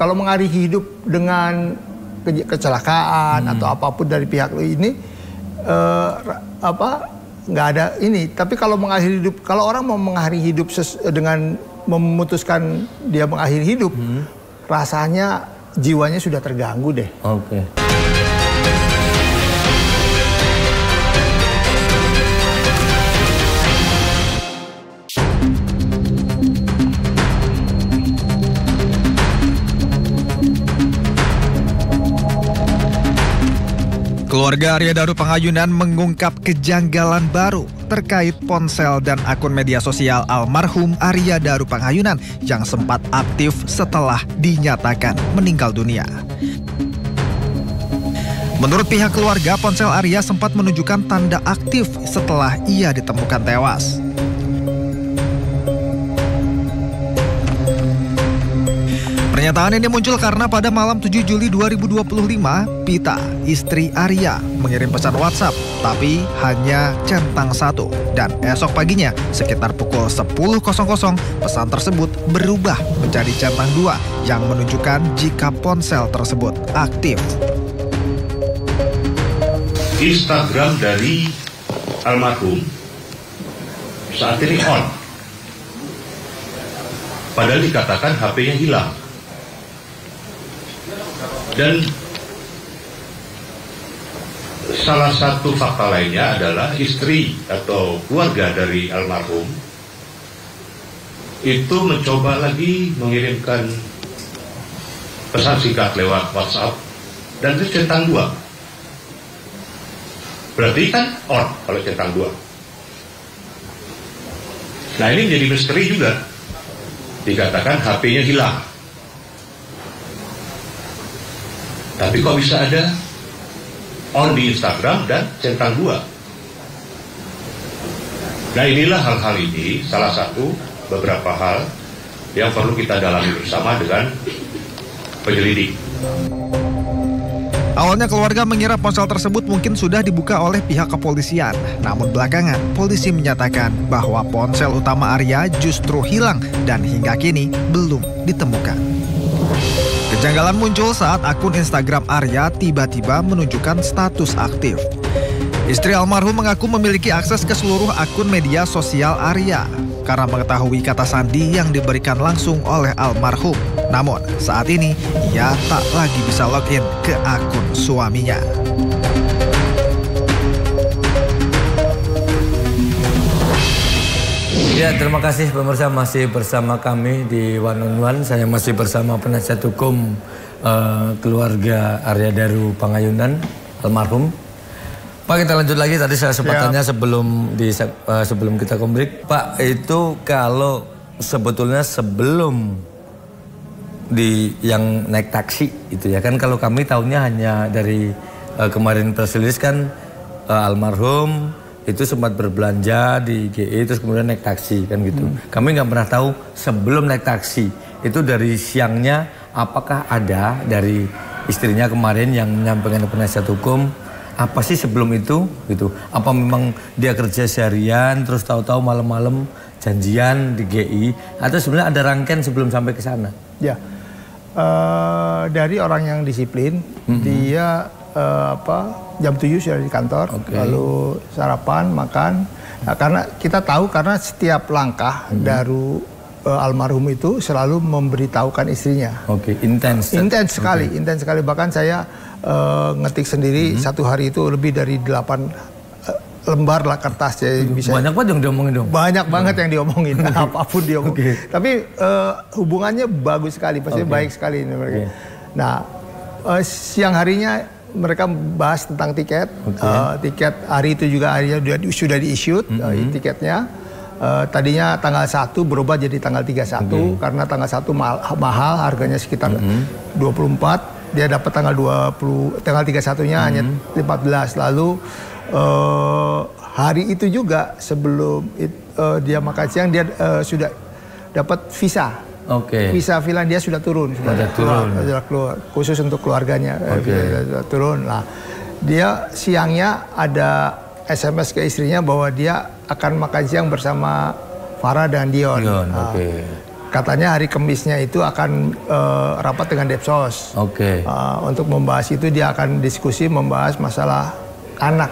Kalau mengakhiri hidup dengan kecelakaan atau apapun dari pihak ini, nggak ada ini. Tapi kalau mengakhiri hidup, kalau orang mau mengakhiri hidup dengan memutuskan dia mengakhiri hidup, rasanya jiwanya sudah terganggu deh. Oke. Keluarga Arya Daru Panghayunan mengungkap kejanggalan baru terkait ponsel dan akun media sosial almarhum Arya Daru Panghayunan yang sempat aktif setelah dinyatakan meninggal dunia. Menurut pihak keluarga, ponsel Arya sempat menunjukkan tanda aktif setelah ia ditemukan tewas. Pernyataan ini muncul karena pada malam 7 Juli 2025, Pita, istri Arya, mengirim pesan WhatsApp, tapi hanya centang 1. Dan esok paginya, sekitar pukul 10.00, pesan tersebut berubah menjadi centang 2 yang menunjukkan jika ponsel tersebut aktif. Instagram dari almarhum saat ini on. Padahal dikatakan HP-nya hilang. Dan salah satu fakta lainnya adalah istri atau keluarga dari almarhum itu mencoba lagi mengirimkan pesan singkat lewat WhatsApp dan itu centang 2. Berarti kan on kalau centang 2. Nah ini menjadi misteri juga. Dikatakan HP-nya hilang. Tapi kok bisa ada on di Instagram dan centang 2? Nah inilah hal-hal ini salah satu beberapa hal yang perlu kita dalami bersama dengan penyelidik. Awalnya keluarga mengira ponsel tersebut mungkin sudah dibuka oleh pihak kepolisian. Namun belakangan, polisi menyatakan bahwa ponsel utama Arya justru hilang dan hingga kini belum ditemukan. Kejanggalan muncul saat akun Instagram Arya tiba-tiba menunjukkan status aktif. Istri almarhum mengaku memiliki akses ke seluruh akun media sosial Arya karena mengetahui kata sandi yang diberikan langsung oleh almarhum. Namun, saat ini ia tak lagi bisa login ke akun suaminya. Ya, terima kasih pemirsa, masih bersama kami di One on One. Saya masih bersama penasihat hukum keluarga Arya Daru Panghayunan almarhum. Pak, kita lanjut lagi. Tadi saya sempat tanya sebelum kita break. Pak, itu kalau sebetulnya sebelum yang naik taksi itu ya kan, kalau kami tahunya hanya dari kemarin press release kan almarhum itu sempat berbelanja di GE terus kemudian naik taksi kan gitu. Kami nggak pernah tahu sebelum naik taksi itu dari siangnya apakah ada dari istrinya kemarin yang menyampaikan ke penasihat hukum apa sih sebelum itu gitu. Apa memang dia kerja seharian terus tahu-tahu malam-malam janjian di GI atau sebenarnya ada rangkaian sebelum sampai ke sana? Ya, dari orang yang disiplin, dia jam 7 sudah di kantor, lalu sarapan, makan. Nah, karena kita tahu karena setiap langkah dari almarhum itu selalu memberitahukan istrinya. Intens sekali, intens sekali. Bahkan saya ngetik sendiri satu hari itu lebih dari 8 lembar lah kertas. Jadi bisa banyak banget yang diomongin dong. Banyak banget yang diomongin, apapun diomongin. Tapi hubungannya bagus sekali, pasti baik sekali ini mereka. Nah, siang harinya mereka bahas tentang tiket. Tiket hari itu juga sudah di-issued tiketnya. Tadinya tanggal 1 berubah jadi tanggal 31 karena tanggal 1 mahal, harganya sekitar 24. Dia dapat tanggal 31-nya hanya 15. Lalu hari itu juga sebelum dia makan siang dia sudah dapat visa. Visa Finlandia sudah turun, sudah keluar khusus untuk keluarganya. Sudah turun. Nah, dia siangnya ada SMS ke istrinya bahwa dia akan makan siang bersama Farah dan Dion. katanya hari Kemisnya itu akan rapat dengan Depsos. Untuk membahas itu dia akan diskusi membahas masalah anak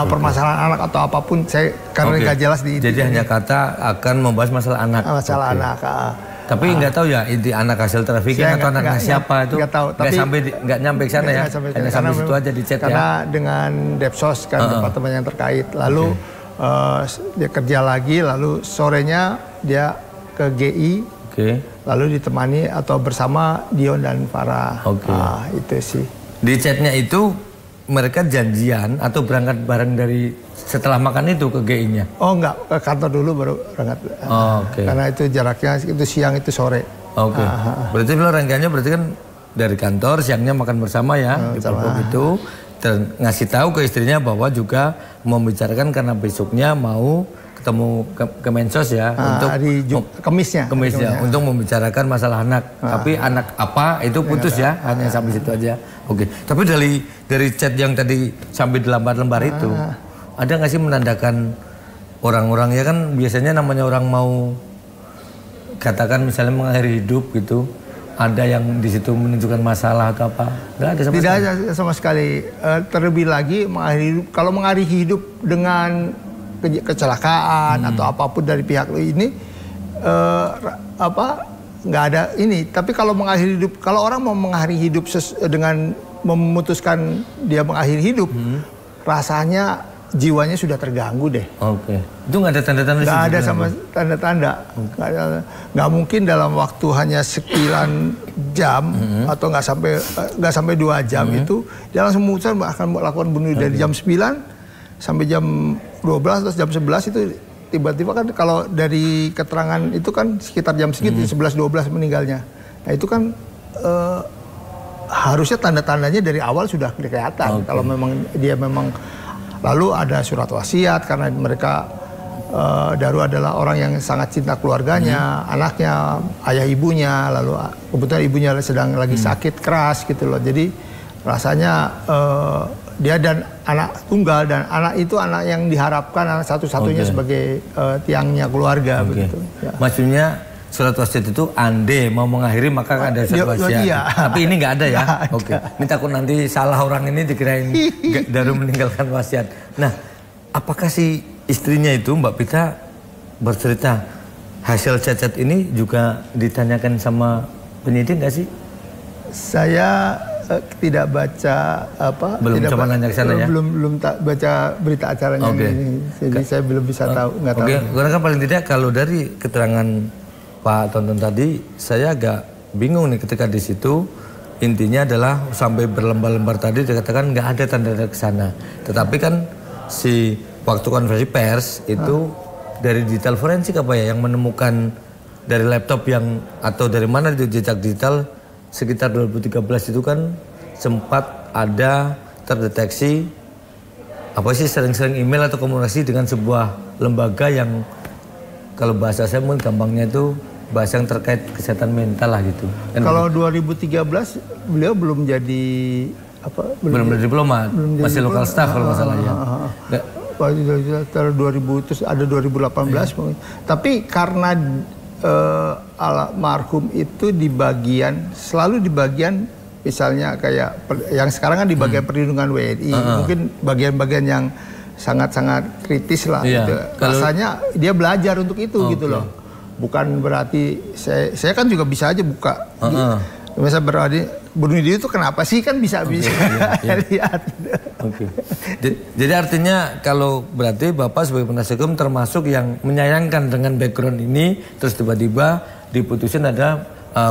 permasalahan anak atau apapun. Saya karena nggak jelas di. Jadi hanya kata akan membahas masalah anak. Masalah anak. Tapi nggak tahu ya inti anak hasil trafficking atau anaknya siapa itu. Nggak tahu. Nggak sampai nggak nyampe ke sana ya. Hanya sampai situ aja di chat ya. Karena dengan Depsos kan departemen yang terkait. Lalu dia kerja lagi. Lalu sorenya dia ke GI. Lalu ditemani atau bersama Dion dan Farah. Itu sih. Di chatnya itu mereka janjian atau berangkat bareng dari setelah makan itu ke GI-nya? Oh enggak, ke kantor dulu baru berangkat. Karena itu jaraknya itu siang itu sore. Berarti kalau rangkaiannya berarti kan dari kantor siangnya makan bersama ya di Polkom itu, dan ngasih tahu ke istrinya bahwa juga membicarakan karena besoknya mau ketemu ke Mensos ya untuk Kemisnya untuk membicarakan masalah anak. Tapi anak apa itu putus ya, hanya sampai situ aja. Tapi dari chat yang tadi sampai 8 lembar itu, ada nggak sih menandakan orang-orang ya kan biasanya namanya orang mau katakan misalnya mengakhiri hidup gitu, ada yang di situ menunjukkan masalah atau apa? Nggak ada sama sekali. Tidak ada sama sekali. Terlebih lagi mengakhiri hidup, kalau mengakhiri hidup dengan kecelakaan atau apapun dari pihak ini nggak ada ini. Tapi kalau mengakhiri hidup, kalau orang mau mengakhiri hidup dengan memutuskan dia mengakhiri hidup, rasanya jiwanya sudah terganggu deh. Itu nggak ada tanda-tanda? Nggak ada sama tanda-tanda. Nggak mungkin dalam waktu hanya sekian jam atau nggak sampai 2 jam itu dia langsung memutuskan akan melakukan bunuh dari jam 9 sampai jam 12 atau jam 11 itu tiba-tiba kan kalau dari keterangan itu kan sekitar jam segitu 11-12 meninggalnya. Nah itu kan harusnya tanda-tandanya dari awal sudah kelihatan. Kalau memang dia memang lalu ada surat wasiat karena mereka Daru adalah orang yang sangat cinta keluarganya, anaknya, ayah ibunya, lalu kebetulan ibunya sedang lagi sakit keras gitu loh. Jadi rasanya dia dan anak tunggal, dan anak itu anak yang diharapkan anak satu-satunya sebagai tiangnya keluarga begitu. Ya. Maksudnya surat wasiat itu ande mau mengakhiri maka ada surat wasiat. Tapi ini nggak ada ya. Ini takut nanti salah orang ini dikirain Daru meninggalkan wasiat. Nah, apakah si istrinya itu Mbak Pita bercerita hasil chat-chat ini juga ditanyakan sama penyidik nggak sih? Saya tidak baca belum coba nanya ke sana ya. Belum baca berita acaranya ini. Jadi saya belum bisa tahu, nggak tahu. Karena kan paling tidak kalau dari keterangan Pak Tonton tadi, saya agak bingung nih ketika di situ intinya adalah sampai berlembar-lembar tadi dikatakan nggak ada tanda-tanda ke sana. Tetapi kan si waktu konferensi pers itu dari digital forensik apa ya yang menemukan dari laptop yang atau dari mana itu jejak digital sekitar 2013 itu kan sempat ada terdeteksi apa sih sering-sering email atau komunikasi dengan sebuah lembaga yang kalau bahasa saya mungkin gampangnya itu bahasa yang terkait kesehatan mental lah gitu. Dan kalau 2013 beliau belum jadi belum jadi diplomat, masih lokal staff kalau masalah ya. Tahun 2000 terus ada 2018 mungkin. Tapi karena almarhum itu selalu di bagian misalnya kayak yang sekarang kan di bagian perlindungan WNI, mungkin bagian-bagian yang sangat-sangat kritis lah gitu. Rasanya dia belajar untuk itu gitu loh. Bukan berarti saya kan juga bisa aja buka misalnya berarti bunuh diri itu kenapa sih kan bisa lihat. Jadi artinya kalau berarti Bapak sebagai penasihat hukum termasuk yang menyayangkan dengan background ini terus tiba-tiba diputusin ada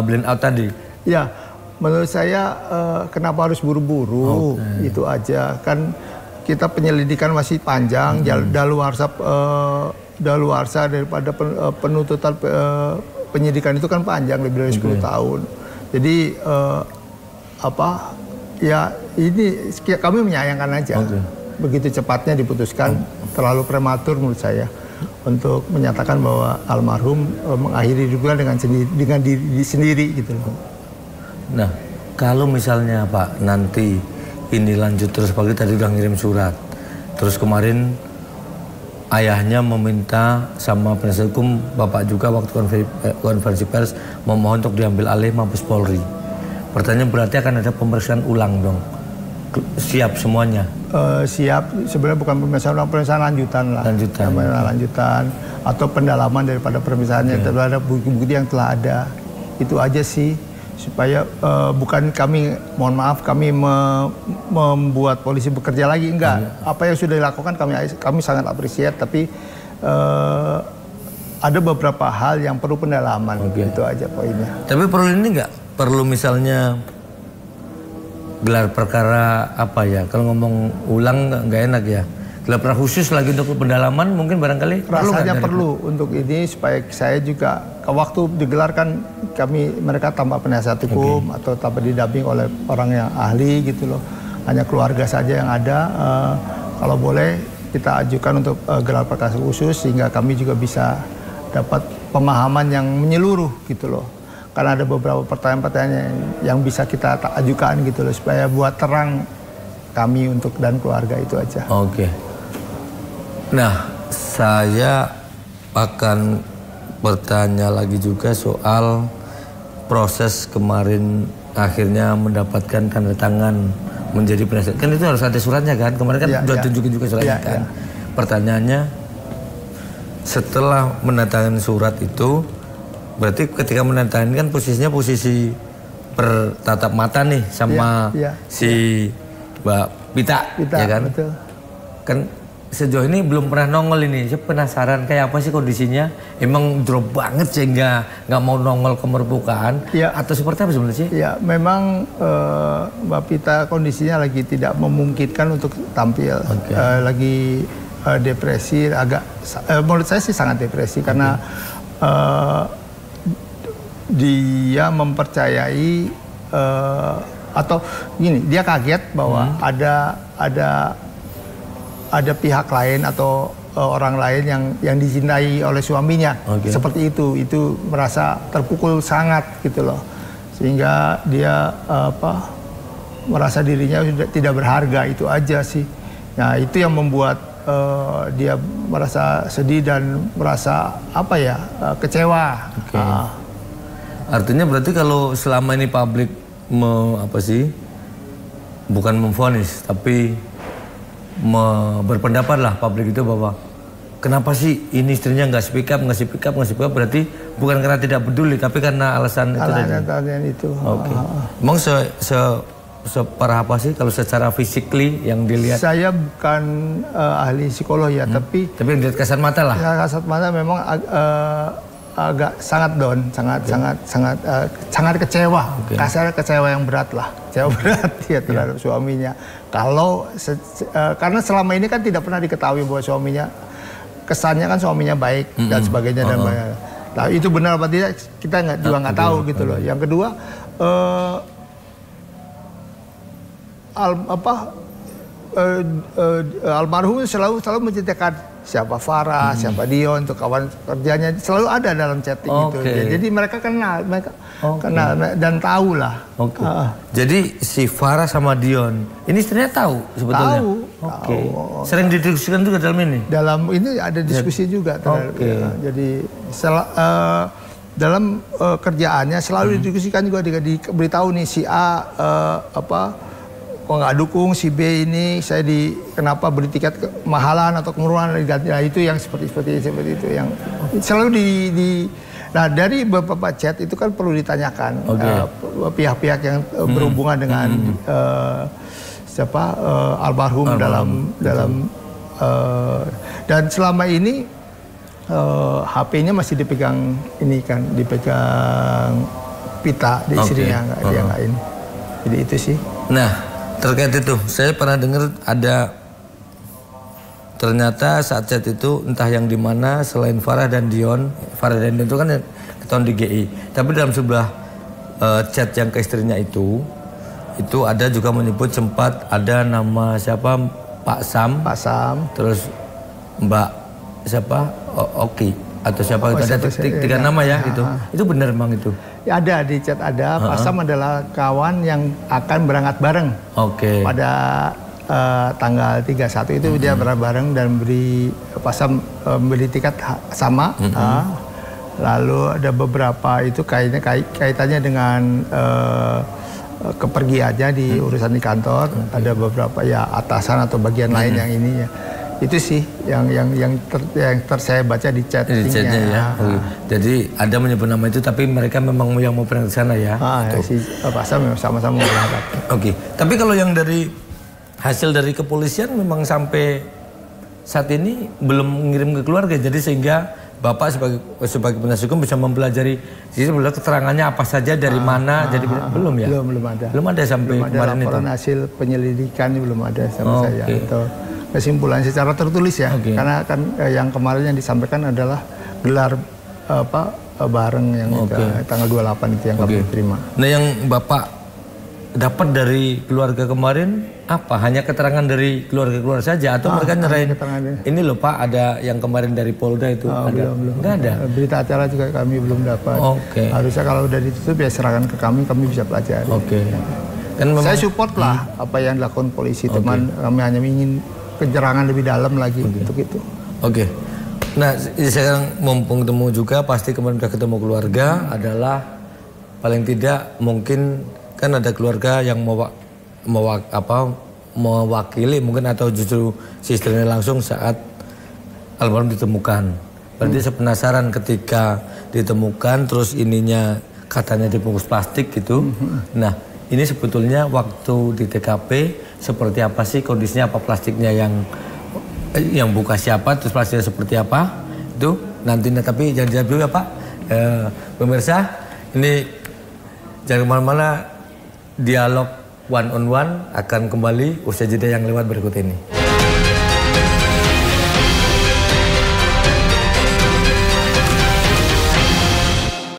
blend out tadi. Ya, menurut saya kenapa harus buru-buru itu aja kan kita penyelidikan masih panjang, daluarsa daripada penuntutan penyidikan itu kan panjang lebih dari 10 tahun. Jadi ya ini kami menyayangkan aja begitu cepatnya diputuskan, terlalu prematur menurut saya untuk menyatakan bahwa almarhum mengakhiri hidupnya dengan diri sendiri gitu. Nah kalau misalnya Pak nanti ini lanjut terus pagi tadi udah ngirim surat, terus kemarin ayahnya meminta sama penasihat hukum Bapak juga waktu konferensi pers memohon untuk diambil alih Mabes Polri. Pertanyaan berarti akan ada pemeriksaan ulang dong? Siap semuanya? Siap, sebenarnya bukan pemeriksaan lanjutan lah. Lanjutan atau pendalaman daripada pemeriksaannya terhadap bukti-bukti yang telah ada. Itu aja sih, supaya bukan kami, mohon maaf, kami membuat polisi bekerja lagi, enggak. Apa yang sudah dilakukan kami sangat apresiat, tapi ada beberapa hal yang perlu pendalaman. Itu aja poinnya. Tapi perlu ini enggak? Perlu misalnya gelar perkara apa ya? Kalau ngomong ulang nggak enak ya. Gelar perkara khusus lagi untuk pendalaman mungkin barangkali rasanya perlu untuk ini, supaya saya juga waktu digelarkan mereka tambah penasihat hukum atau tambah didamping oleh orang yang ahli gitu loh. Hanya keluarga saja yang ada. Kalau boleh kita ajukan untuk gelar perkara khusus sehingga kami juga bisa dapat pemahaman yang menyeluruh gitu loh. Karena ada beberapa pertanyaan-pertanyaan yang bisa kita ajukan gitu loh, supaya buat terang kami untuk dan keluarga, itu aja. Nah, saya akan bertanya lagi juga soal proses kemarin akhirnya mendapatkan tanda tangan menjadi penasihat. Kan itu harus ada suratnya kan? Kemarin kan sudah tunjukin juga suratnya kan? Pertanyaannya, setelah menandatangani surat itu, berarti ketika menandatangani kan posisinya posisi bertatap mata nih sama si Mbak Pita, ya kan? Betul. Kan sejauh ini belum pernah nongol ini. Saya penasaran kayak apa sih kondisinya? Emang drop banget sehingga nggak mau nongol ke permukaan? Atau seperti apa sebenarnya sih? Ya, memang Mbak Pita kondisinya lagi tidak memungkinkan untuk tampil. Lagi depresi, menurut saya sih sangat depresi karena dia mempercayai atau gini, dia kaget bahwa ada pihak lain atau orang lain yang dicintai oleh suaminya, seperti itu merasa terpukul sangat gitu loh, sehingga dia merasa dirinya sudah tidak berharga. Itu aja sih. Nah, itu yang membuat dia merasa sedih dan merasa kecewa. Artinya berarti kalau selama ini publik bukan memvonis tapi berpendapat lah publik itu bahwa kenapa sih ini istrinya nggak speak up, berarti bukan karena tidak peduli tapi karena alasan itu tadi. Emang separah apa sih kalau secara physically yang dilihat? Saya bukan ahli psikolog ya, tapi yang dilihat kasat mata lah. Kasat mata memang agak sangat down, sangat kecewa. Kasar kecewa yang berat lah, kecewa berat ya terhadap suaminya. Karena selama ini kan tidak pernah diketahui bahwa suaminya, kesannya kan suaminya baik dan sebagainya dan banyak. Nah, itu benar apa tidak kita juga nggak tahu gitu loh. Yang kedua, almarhum selalu menceritakan siapa Farah, siapa Dion, untuk kawan kerjanya selalu ada dalam chatting itu. Jadi mereka kenal dan tahu lah. Jadi si Farah sama Dion ini istrinya tahu sebetulnya. Tahu. Sering didiskusikan juga dalam ini. Dalam ini ada diskusi juga. Jadi dalam kerjaannya selalu didiskusikan juga, diberitahu nih si A kok nggak dukung si B ini, saya kenapa beli tiket kemahalan atau kemurahan, nah, itu yang seperti itu yang selalu nah, dari beberapa chat itu kan perlu ditanyakan pihak-pihak yang berhubungan dengan almarhum dalam dan selama ini HP-nya masih dipegang Pita, di istrinya, dia nggak ini. Jadi itu sih. Nah, terkait itu, saya pernah dengar ternyata saat chat itu entah yang di mana selain Farah dan Dion itu kan ketahuan di GI. Tapi dalam sebelah chat yang ke istrinya itu ada juga menyebut sempat ada nama siapa Pak Sam, terus Mbak siapa Oki atau siapa itu, ada tiga nama ya itu. Itu benar memang itu. Ada di chat ada. Pak Sam adalah kawan yang akan berangkat bareng pada tanggal 31 itu dia bareng dan beli tiket sama. Lalu ada beberapa itu kaitannya dengan kepergiannya di urusan di kantor. Ada beberapa ya atasan atau bagian lain yang ini ya. Itu sih yang saya baca di chatnya ya. Jadi ada menyebut nama itu tapi mereka memang yang mau pergi ke sana ya. Si Pak Sam sama-sama berangkat. Oke. Tapi kalau yang dari hasil dari kepolisian memang sampai saat ini belum mengirim ke keluarga. Jadi sehingga Bapak sebagai penasihat hukum bisa mempelajari keterangannya apa saja dari mana. Jadi belum ya? Belum ada. Belum ada sampai kemarin itu. Laporan hasil penyelidikan belum ada sama saya. Atau kesimpulan secara tertulis ya. Karena kan yang kemarin yang disampaikan adalah gelar bareng yang tanggal 28 itu yang kami terima. Nah yang Bapak dapat dari keluarga kemarin apa? Hanya keterangan dari keluarga saja atau mereka nyerahin ini loh Pak ada yang kemarin dari Polda itu ada? Belum. Nggak ada? Berita acara juga kami belum dapat. Harusnya kalau udah ditutup ya serahkan ke kami bisa pelajari. Dan saya support lah apa yang dilakukan polisi teman. Kami hanya ingin penyerangan lebih dalam lagi untuk itu. Nah sekarang mumpung ketemu juga pasti kemarin udah ketemu keluarga adalah paling tidak mungkin kan ada keluarga yang mewakili mungkin atau justru sistemnya langsung saat almarhum ditemukan. Berarti saya penasaran ketika ditemukan terus ininya katanya dibungkus plastik gitu. Nah ini sebetulnya waktu di TKP seperti apa sih kondisinya, apa plastiknya yang buka siapa, terus plastiknya seperti apa itu nantinya. Tapi jangan dijawab dulu ya Pak. Pemirsa ini jangan kemana-mana, dialog one on one akan kembali usai jeda yang lewat berikut ini.